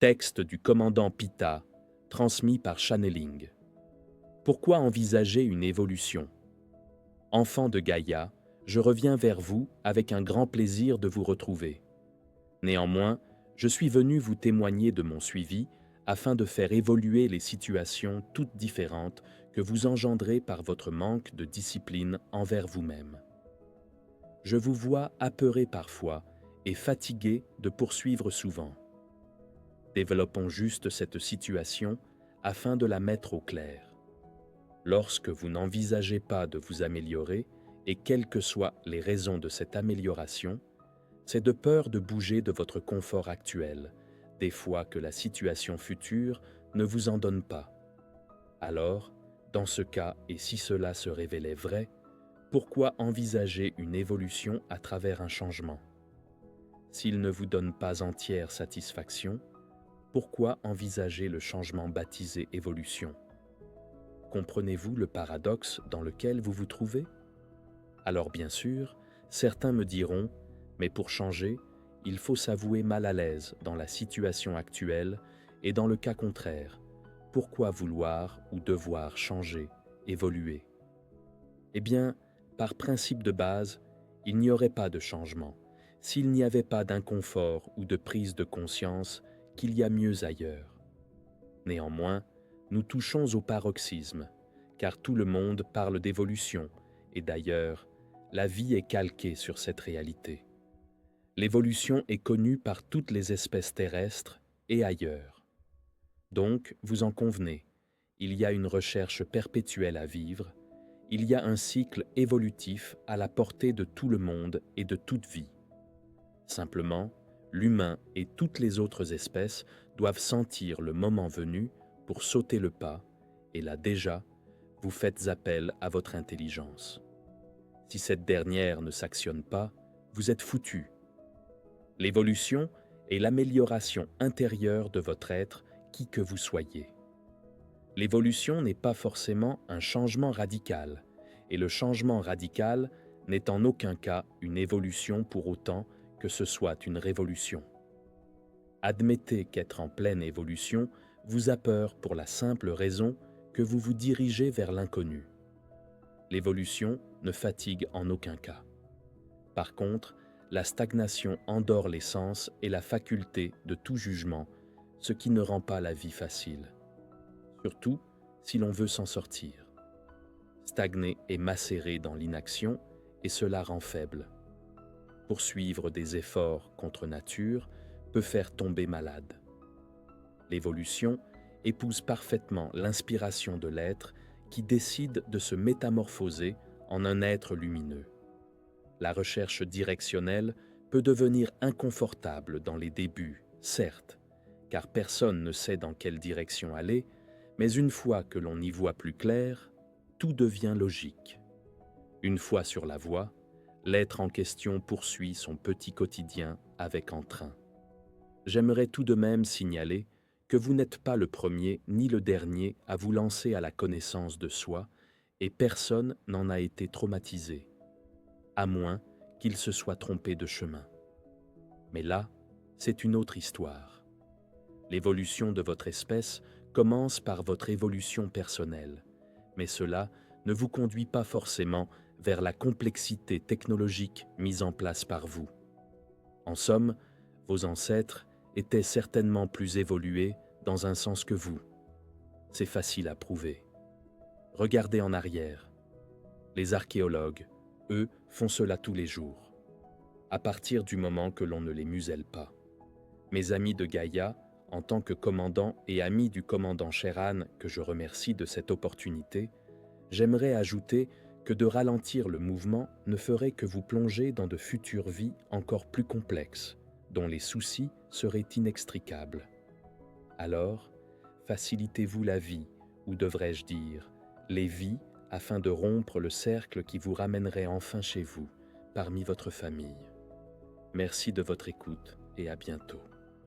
Texte du commandant Pita, transmis par Channeling. Pourquoi envisager une évolution? Enfant de Gaïa, je reviens vers vous avec un grand plaisir de vous retrouver. Néanmoins, je suis venu vous témoigner de mon suivi afin de faire évoluer les situations toutes différentes que vous engendrez par votre manque de discipline envers vous-même. Je vous vois apeuré parfois et fatigué de poursuivre souvent. Développons juste cette situation afin de la mettre au clair. Lorsque vous n'envisagez pas de vous améliorer, et quelles que soient les raisons de cette amélioration, c'est de peur de bouger de votre confort actuel, des fois que la situation future ne vous en donne pas. Alors, dans ce cas, et si cela se révélait vrai, pourquoi envisager une évolution à travers un changement? S'il ne vous donne pas entière satisfaction, pourquoi envisager le changement baptisé évolution? Comprenez-vous le paradoxe dans lequel vous vous trouvez? Alors bien sûr, certains me diront, mais pour changer, il faut s'avouer mal à l'aise dans la situation actuelle et dans le cas contraire, pourquoi vouloir ou devoir changer, évoluer? Eh bien, par principe de base, il n'y aurait pas de changement s'il n'y avait pas d'inconfort ou de prise de conscience qu'il y a mieux ailleurs. Néanmoins, nous touchons au paroxysme, car tout le monde parle d'évolution, et d'ailleurs, la vie est calquée sur cette réalité. L'évolution est connue par toutes les espèces terrestres et ailleurs. Donc, vous en convenez, il y a une recherche perpétuelle à vivre, il y a un cycle évolutif à la portée de tout le monde et de toute vie. Simplement, l'humain et toutes les autres espèces doivent sentir le moment venu pour sauter le pas, et là déjà, vous faites appel à votre intelligence. Si cette dernière ne s'actionne pas, vous êtes foutu. L'évolution est l'amélioration intérieure de votre être, qui que vous soyez. L'évolution n'est pas forcément un changement radical, et le changement radical n'est en aucun cas une évolution pour autant que ce soit une révolution. Admettez qu'être en pleine évolution vous a peur pour la simple raison que vous vous dirigez vers l'inconnu. L'évolution ne fatigue en aucun cas. Par contre, la stagnation endort les sens et la faculté de tout jugement, ce qui ne rend pas la vie facile. Surtout si l'on veut s'en sortir. Stagner est macérer dans l'inaction et cela rend faible. Poursuivre des efforts contre nature peut faire tomber malade. L'évolution épouse parfaitement l'inspiration de l'être qui décide de se métamorphoser en un être lumineux. La recherche directionnelle peut devenir inconfortable dans les débuts, certes, car personne ne sait dans quelle direction aller, mais une fois que l'on y voit plus clair, tout devient logique. Une fois sur la voie, l'être en question poursuit son petit quotidien avec entrain. J'aimerais tout de même signaler que vous n'êtes pas le premier ni le dernier à vous lancer à la connaissance de soi et personne n'en a été traumatisé, à moins qu'il se soit trompé de chemin. Mais là, c'est une autre histoire. L'évolution de votre espèce commence par votre évolution personnelle, mais cela ne vous conduit pas forcément vers la complexité technologique mise en place par vous. En somme, vos ancêtres étaient certainement plus évolués dans un sens que vous. C'est facile à prouver. Regardez en arrière. Les archéologues, eux, font cela tous les jours, à partir du moment que l'on ne les muselle pas. Mes amis de Gaïa, en tant que commandant et ami du commandant Sheran, que je remercie de cette opportunité, j'aimerais ajouter que de ralentir le mouvement ne ferait que vous plonger dans de futures vies encore plus complexes, dont les soucis seraient inextricables. Alors, facilitez-vous la vie, ou devrais-je dire, les vies, afin de rompre le cercle qui vous ramènerait enfin chez vous, parmi votre famille. Merci de votre écoute et à bientôt.